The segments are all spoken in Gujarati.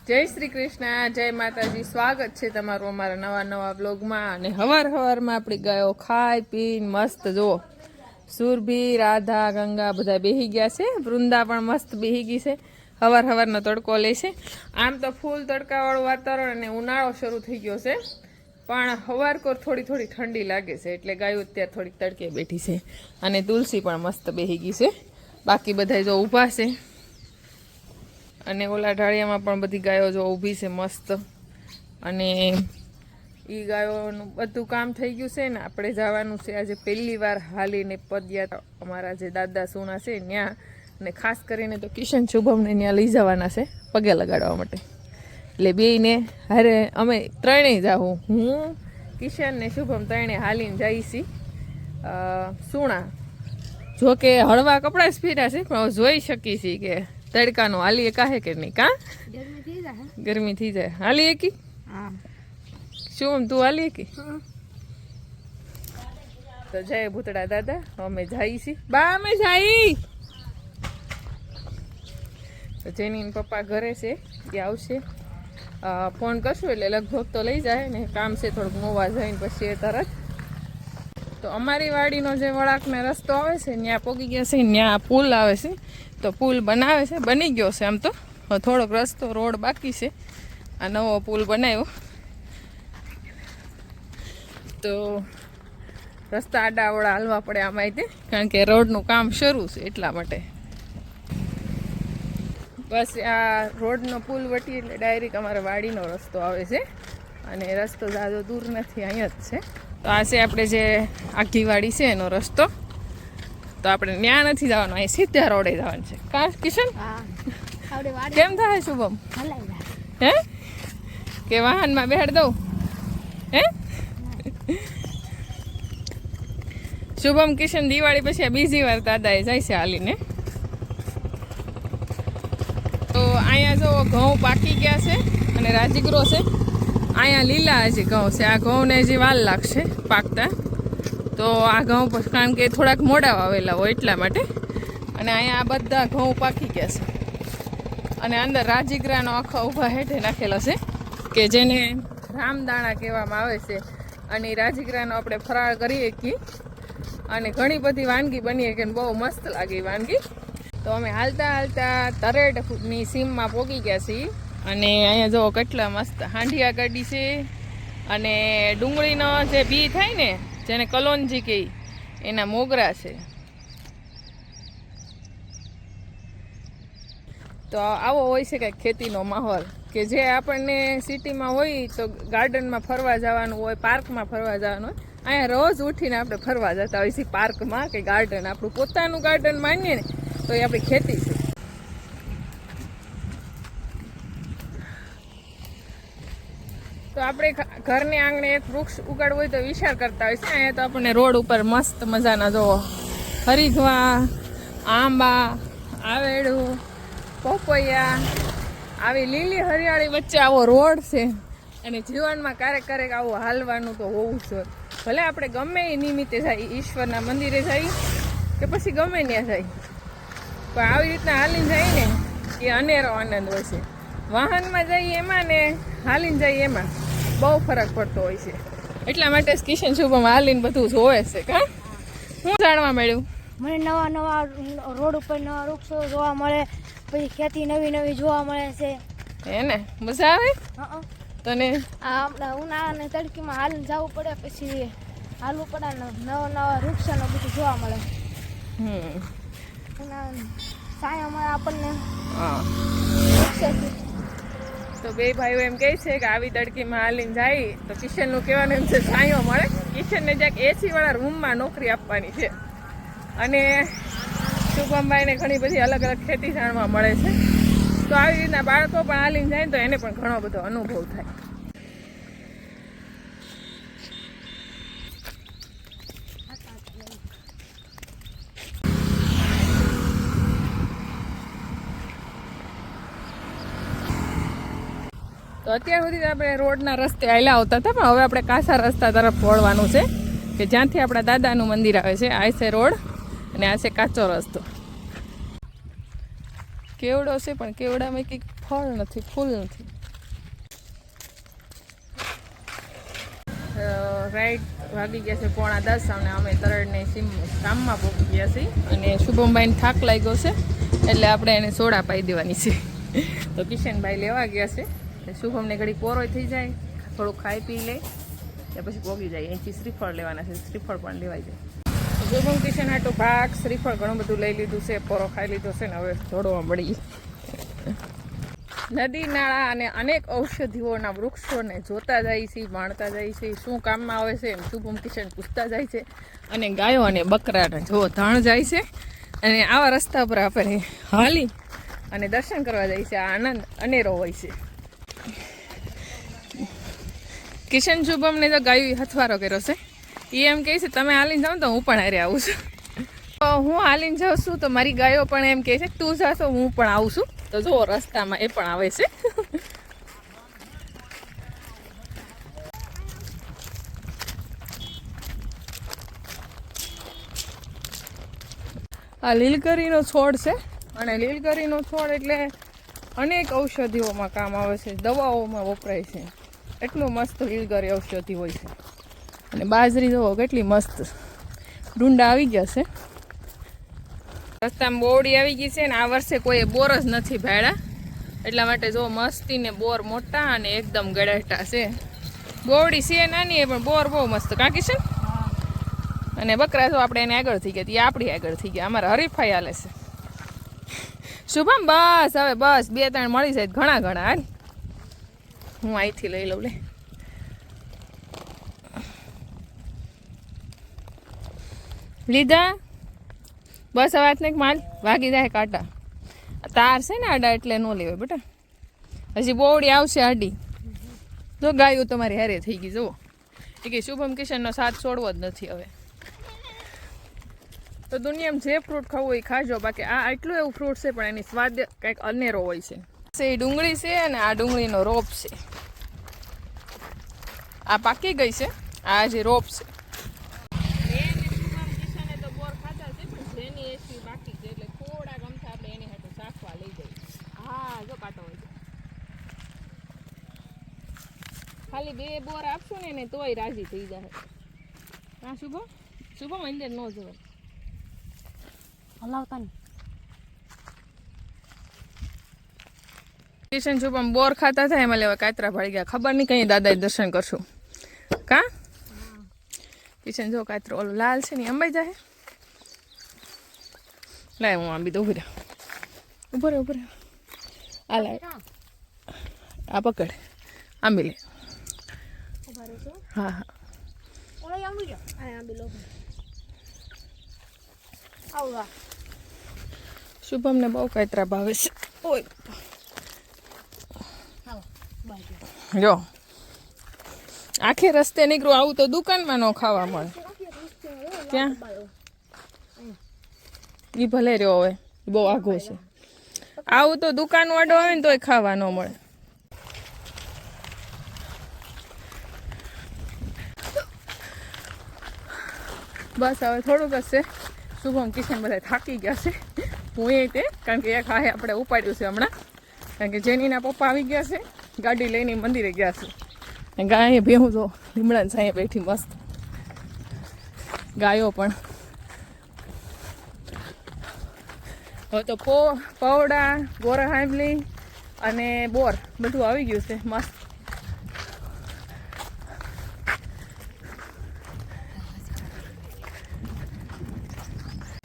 જય શ્રી કૃષ્ણ, જય માતાજી. સ્વાગત છે તમારું અમારા નવા બ્લોગમાં. અને હવારમાં આપણી ગાયો ખાઈ પીને મસ્ત જુઓ, સુરભી, રાધા, ગંગા બધા બેહી ગયા છે. વૃંદા પણ મસ્ત બેહી ગઈ છે. હવારનો તડકો લે છે. આમ તો ફૂલ તડકાવાળું વાતાવરણ અને ઉનાળો શરૂ થઈ ગયો છે, પણ હવારકોર થોડી ઠંડી લાગે છે, એટલે ગાયો અત્યારે થોડીક તડકે બેઠી છે. અને તુલસી પણ મસ્ત બેહી ગઈ છે. બાકી બધા જો ઊભા છે. અને ઓલા ઢાળિયામાં પણ બધી ગાયો જો ઊભી છે મસ્ત. અને એ ગાયોનું બધું કામ થઈ ગયું છે ને આપણે જવાનું છે આજે પહેલી વાર હાલીને પદયાત્રા અમારા જે દાદા સોના છે ત્યાં. અને ખાસ કરીને તો કિશન શુભમને ત્યાં લઈ જવાના છે પગે લગાડવા માટે. એટલે બેયને હારે અમે ત્રણેય જાઉં, હું, કિશન ને શુભમ ત્રણેય હાલીને જઈએ છીએ સુણા. જો કે હળવા કપડાં જ પહેર્યા છે, પણ જોઈ શકીએ છીએ કે તડકાનું હાલીએ કાહે કે નહીં. કા ગરમી થઈ જાય હાલીએ કી? શું તું હાલીએ કી? તો જય ભૂતડા દાદા, અમે જઈએ છીએ. બા અમે જઈ. તો જેની પપ્પા ઘરે છે, એ આવશે. ફોન કરશું એટલે લગભગ તો લઈ જાય ને. કામ છે થોડુંક મોવા જઈને પછી એ તરત. તો અમારી વાડીનો જે વળાકનો રસ્તો આવે છે ત્યાં પોગી ગયા છે. ત્યાં પુલ આવે છે, તો પુલ બનાવે છે, બની ગયો છે. આમ તો થોડોક રસ્તો રોડ બાકી છે. આ નવો પુલ બનાવ્યો તો રસ્તા આડાવડા હાલવા પડે આમાં તે, કારણ કે રોડનું કામ શરૂ છે એટલા માટે. બસ આ રોડનો પુલ વટી એટલે ડાયરેક્ટ અમારા વાડીનો રસ્તો આવે છે. અને રસ્તો જાજો દૂર નથી, અહીંયા જ છે. તો આ છે આપણે જે આખી વાડી છે એનો રસ્તો. તો આપણે ત્યાં નથી જવાનું, અહીં સીધા રોડે જવાનું છે. કા કિશન? કેમ થાય શુભમ? હે કે વાહનમાં બેહાડ દઉં? હે શુભમ કિશન દિવાળી પછી આ બીજી વાર દાદાએ જાય છે હાલીને. તો અહીંયા જો ઘઉં પાકી ગયા છે અને રાજીગરો છે. અહીંયા લીલા હજી ઘઉં છે. આ ઘઉંને હજી વાર લાગશે પાકતા. તો આ ઘઉં કારણ કે થોડાક મોડા વાવેલા હોય એટલા માટે. અને અહીંયા આ બધા ઘઉં પાકી ગયા છે. અને અંદર રાજીગરાનો આખો ઊભા હેઠે નાખેલો છે, કે જેને રામદાણા કહેવામાં આવે છે. અને રાજીગરાનો આપણે ફરાળ કરીએ કે, અને ઘણી બધી વાનગી બનીએ કે બહુ મસ્ત લાગે વાનગી. તો અમે હાલતા તરેટની સીમમાં પોગી ગયા છીએ. અને અહીંયા જો કેટલા મસ્ત હાંડિયા કાઢી છે. અને ડુંગળીનો જે બી થાય ને, જેને કલોંજી કહે, એના મોગરા છે. તો આવો હોય છે કંઈક ખેતીનો માહોલ, કે જે આપણને સિટીમાં હોય તો ગાર્ડનમાં ફરવા જવાનું હોય, પાર્કમાં ફરવા જવાનું હોય. અહીંયા રોજ ઉઠીને આપણે ફરવા જતા હોય છીએ પાર્કમાં કે ગાર્ડન. આપણું પોતાનું ગાર્ડન માનીએ ને તો એ આપણી ખેતી છે. તો આપણે ઘરને આંગણે એક વૃક્ષ ઉગાડવું હોય તો વિચાર કરતા હોય છે. અહીંયા તો આપણને રોડ ઉપર મસ્ત મજાના જો હરીગવા, આંબા, આવેડું, પોપૈયા, આવી લીલી હરિયાળી વચ્ચે આવો રોડ છે. અને જીવનમાં ક્યારેક આવું હાલવાનું તો હોવું જોઈએ. ભલે આપણે ગમે એ નિમિત્તે જાય, ઈશ્વરના મંદિરે જાય કે પછી ગમે ત્યાં જાય, પણ આવી રીતના હાલીને જાય ને એ અનેરો આનંદ હોય છે. વાહનમાં જઈએ એમાં ને હાલીને જઈએ એમાં બહુ ફરક પડતો હોય છે. એટલા માટે કિશન શુભમ હાલીને બધું જોવે છે. કા શું જાણવા મળ્યું? મને નવા રોડ ઉપર નવા વૃક્ષો જોવા મળે, પછી ખેતી નવી જોવા મળે છે. એને મજા આવે તને? આપણા ઉનાળાને તડકીમાં હાલીને જવું પડે, પછી હાલવું પડે ને નવા વૃક્ષોને બધું જોવા મળે. છાયામાં આપણને તો બે ભાઈઓ એમ કહે છે કે આવી તડકીમાં હાલીને જાય તો કિશનનું કહેવાનું એમ છે છાંયો મળે. કિશનને જ્યાંક એસી વાળા રૂમમાં નોકરી આપવાની છે. અને શુભમભાઈને ઘણી બધી અલગ ખેતી જાણવા મળે છે. તો આવી રીતના બાળકો પણ હાલીને જાય તો એને પણ ઘણો બધો અનુભવ થાય. તો અત્યાર સુધી આપણે રોડના રસ્તે હાલ્યા આવતા હતા, પણ હવે આપણે કાસા રસ્તા તરફ વળવાનું છે, કે જ્યાંથી આપણા દાદાનું મંદિર આવે છે. આ છે રોડ અને આ છે કાચો રસ્તો. કેવડો છે પણ કેવડામાં કંઈક ફળ નથી, ફૂલ નથી. રાઈટ વાગી ગયા છે 9:45 અને અમે તરડને કામમાં પહોંચી ગયા છીએ અને શુભમભાઈને થાક લાગ્યો છે એટલે આપણે એને સોડા પાઈ દેવાની છે. તો કિશનભાઈ લેવા ગયા છે. શુભમને ઘડી પોરોય થઈ જાય, થોડું ખાઈ પી લે એટલે પછી પોગી જાય. અહીંથી શ્રીફળ લેવાના છે, શ્રીફળ પણ લેવાઈ જાય. શુભમ કિશન આટલું ભાગ શ્રીફળ ઘણું બધું લઈ લીધું છે, પોરો ખાઈ લીધો છે ને હવે જોડવા મળી. નદી નાળા અને અનેક ઔષધિઓના વૃક્ષોને જોતા જાય છે, માણતા જાય છે, શું કામમાં આવે છે એમ શુભમ કિશન પૂછતા જાય છે. અને ગાયો અને બકરાને જો ધાણ જાય છે અને આવા રસ્તા પર આપણે હાલી અને દર્શન કરવા જાય છે. આ આનંદ અનેરો હોય છે. કિશન શુભમને તો ગાયું હથવારો કર્યો છે. એ એમ કહે છે તમે હાલીને જાઓ તો હું પણ હારે આવું છું. હું હાલીને જાઉં છું તો મારી ગાયો પણ એમ કહે છે તું જાશો હું પણ આવું છું. તો જો રસ્તામાં એ પણ આવે છે. આ લીલગરીનો છોડ છે અને લીલગરીનો છોડ એટલે અનેક ઔષધિઓમાં કામ આવે છે, દવાઓમાં વપરાય છે. એટલું મસ્ત લીલગરી ઔષધિ હોય છે. અને બાજરી જુઓ કેટલી મસ્ત ડુંડા આવી ગયા છે. રસ્તામાં બોવડી આવી ગઈ છે ને આ વર્ષે કોઈ બોર જ નથી ભાડ્યા એટલા માટે જો મસ્તીને બોર મોટા અને એકદમ ગળેટા છે. બોવડી છે નાની પણ બોર બહુ મસ્ત કાકી છે. અને બકરા જો આપણે એને આગળ થઈ ગયા, એ આપણી આગળ થઈ ગયા. અમારે હરીફાઈ હાલે છે. શુભમ બસ હવે બસ 2-3 મળી જાય ઘણા ઘણા. હાલ હું અહીંથી લઈ લઉં લે. લીધા બસ હવે હાથને માલ વાગી જાય કાંટા. તાર છે ને આડા એટલે ન લેવાય બેટા. હજી બોવડી આવશે આડી. જો ગાયું તમારી હારે થઈ ગઈ જુઓ. એ કે શુભમ કિશનનો સાથ છોડવો જ નથી હવે. તો દુનિયામાં જે ફ્રૂટ ખાવું એ ખાજો, બાકી આ આટલું એવું ફ્રૂટ છે પણ એની સ્વાદ કંઈક અનેરો હોય છે. એ ડુંગળી છે અને આ ડુંગળીનો રોપ છે. આ પાકી ગઈ છે, આ જે રોપ છે. ખાલી 2 બોર આપશું ને તોય રાજી થઈ જાય. હા શુભમ શુભમ અંદર ન જવાય હલાવતા ને. કિશન શુભમ બોર ખાતા થાય એમાં લેવા કાતરા ભાળી ગયા. ખબર નહીં કઈ દાદાએ દર્શન કરશું કા. કિશન જો કાતરો ઓલો લાલ છે ને અંબાઈ જાય. લાય હું આંબી દઉં. ઉભો રહે આ લાય આ પકડ આંબી લે. હા હા શુભમને બહુ કાતરા ભાવે છે. જો આખે રસ્તે નીકળું આવું તો દુકાનમાં ન ખાવા મળે. ક્યાં એ ભલે રહ્યો હવે બહુ આઘો છે. આવું તો દુકાન વાળો આવે ને તોય ખાવા ન મળે. બસ હવે થોડુંક જ છે. શુભમ કિશન બધા થાકી ગયા છે. હું એ તે કારણ કે એક હાહે આપણે ઉપાડ્યું છે હમણાં. કારણ કે જેનીના પપ્પા આવી ગયા છે, ગાડી લઈને મંદિરે ગયા છે. ગાય ભેહું તો લીમડાની સાંયે બેઠી મસ્ત. ગાયો પણ હવે તો પૌડા ગોરા હાંભલી અને બોર બધું આવી ગયું છે મસ્ત.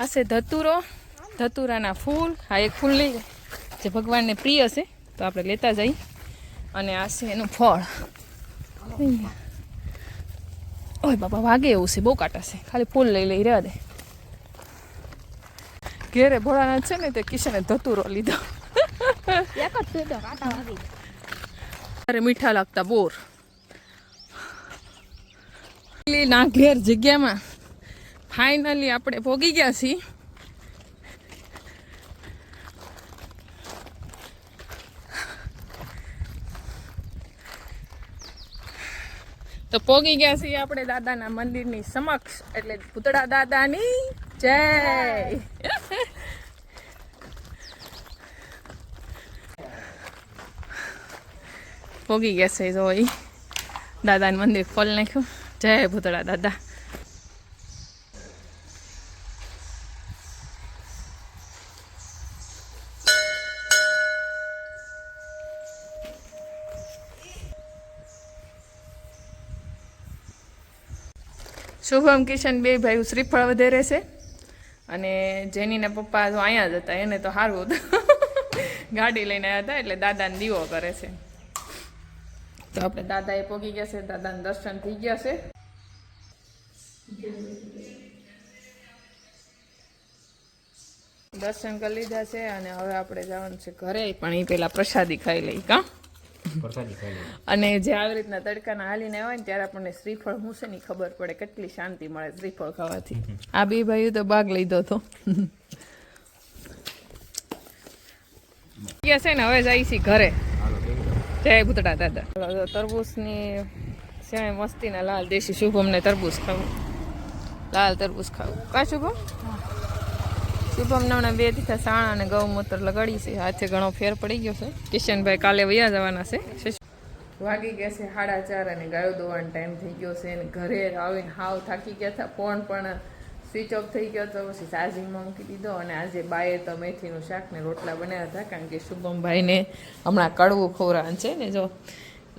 આ છે ધતુરો, ધતુરાના ફૂલ. આ એક ફૂલ લઈ જે ભગવાનને પ્રિય છે તો આપણે લેતા જઈએ. અને આ છે એનું ફળ. ઓય બાપા વાગે એવું છે, બહુ કાંટા છે. ખાલી ફૂલ લઈ લઈ રહેવા દે. ઘેરે ભોળાનાથ છે ને તે કિશને ધતુરો લીધો. અરે મીઠા લાગતા બોર. ના ઘેર જગ્યામાં ફાઇનલી આપણે પહોંચી ગયા છીએ. તો પહોંચી ગયા છીએ આપણે દાદાના મંદિરની સમક્ષ, એટલે ભૂતળા દાદાની જય. પહોંચી ગયા છે જો એ દાદાનું મંદિર ખોલી નાખ્યું. જય ભૂતળા દાદા. શુભમ કિશન બે ભાઈ શ્રીફળ વધેરે છે અને જેનીના પપ્પા તો અહીંયા જ હતા, એને તો સારું હતું ગાડી લઈને આવ્યા હતા એટલે દાદાને દીવો કરે છે. તો આપણે દાદાએ પોગી ગયા છે, દાદાને દર્શન થઈ ગયા છે. દર્શન કરી લીધા છે અને હવે આપણે જવાનું છે ઘરે, પણ એ પેલા પ્રસાદી ખાઈ લઈ કા. અને જે આવી રીતના તડકાના હાલીને આવે ને ત્યારે આપણને શ્રીફળ શું છે ને ખબર પડે, કેટલી શાંતિ મળે શ્રીફળ ખાવાથી. આ બે ભાઈઓ તો ભાગ લીધો હતો છે ને. હવે જાય છે ઘરે. જય ભૂતળા દાદા. તરબૂચની છે મસ્તીના લાલ દેશી. શુભમને તરબૂચ ખાવું, લાલ તરબૂચ ખાવું કા શુભમ? શુભમને હમણાં 2 તીખા સાણા અને ગૌમૂત્ર લગાડી છે. હાથે ઘણો ફેર પડી ગયો છે. કિશનભાઈ કાલે વયા જવાના છે. વાગી ગયા છે 4:30 અને ગાયો દોવાનો ટાઈમ થઈ ગયો છે. અને ઘરે આવીને હાવ થાકી ગયા હતા. ફોન પણ સ્વિચ ઓફ થઈ ગયો હતો, પછી ચાર્જિંગમાં મૂકી દીધો. અને આજે બાએ તો મેથીનું શાક ને રોટલા બનાવ્યા હતા, કારણ કે શુભમભાઈને હમણાં કડવું ખવડાવવાનું છે ને. જો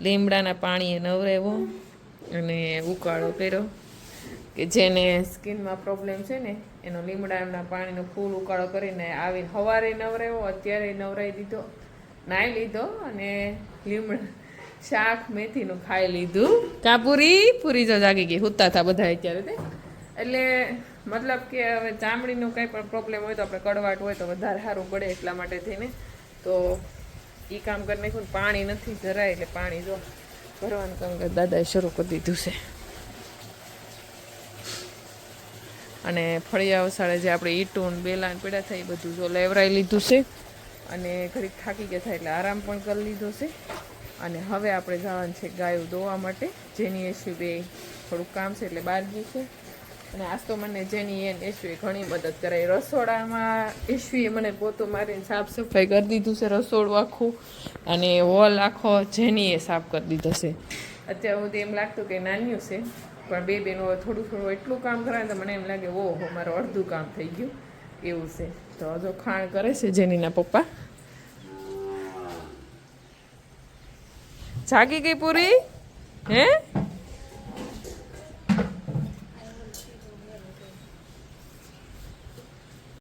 લીમડાના પાણીએ નવરાવ્યો અને ઉકાળો કર્યો, કે જેને સ્કિનમાં પ્રોબ્લેમ છે ને એનો લીમડાના પાણીનો ફૂલ ઉકાળો કરીને આવીને સવારે નવરાવ્યો, અત્યારે નવરાવી દીધો, નાહી લીધો અને લીમડા શાક મેથીનું ખાઈ લીધું. કા પૂરી જો જાગી ગઈ, હુતા હતા બધા અત્યારે તે. એટલે મતલબ કે હવે ચામડીનું કંઈ પણ પ્રોબ્લેમ હોય તો આપણે કડવાટ હોય તો વધારે સારું પડે, એટલા માટે થઈને તો એ કામ કરી નાખ્યું. પાણી નથી જરાય, એટલે પાણી જો ભરવાનું કામ દાદાએ શરૂ કરી દીધું છે. અને ફળિયા વસાડે જે આપણે ઈટું બેલાન પીડા થાય એ બધું જો લેવરાઈ લીધું છે. અને ઘડીક થાકી ગયા થાય એટલે આરામ પણ કરી લીધો છે. અને હવે આપણે જવાનું છે ગાયો દોવા માટે. જેની એસવી બે થોડુંક કામ છે એટલે બહાર ગઈ છે. અને આજ તો મને જેની એને એસવીએ ઘણી મદદ કરાવી. રસોડામાં એસવીએ મને પોતું મારીને સાફ સફાઈ કરી દીધું છે, રસોડું આખું અને હોલ આખો જેનીએ સાફ કરી દીધો છે. અત્યાર સુધી એમ લાગતું કે નાન્યું છે, પણ બે બેનો થોડું એટલું કામ કરાવે તો મને એમ લાગે ઓહો મારું અડધું કામ થઈ ગયું એવું છે. તો હજુ ખાણ કરે છે જેનીના પપ્પા. જાગી ગઈ પૂરી હે?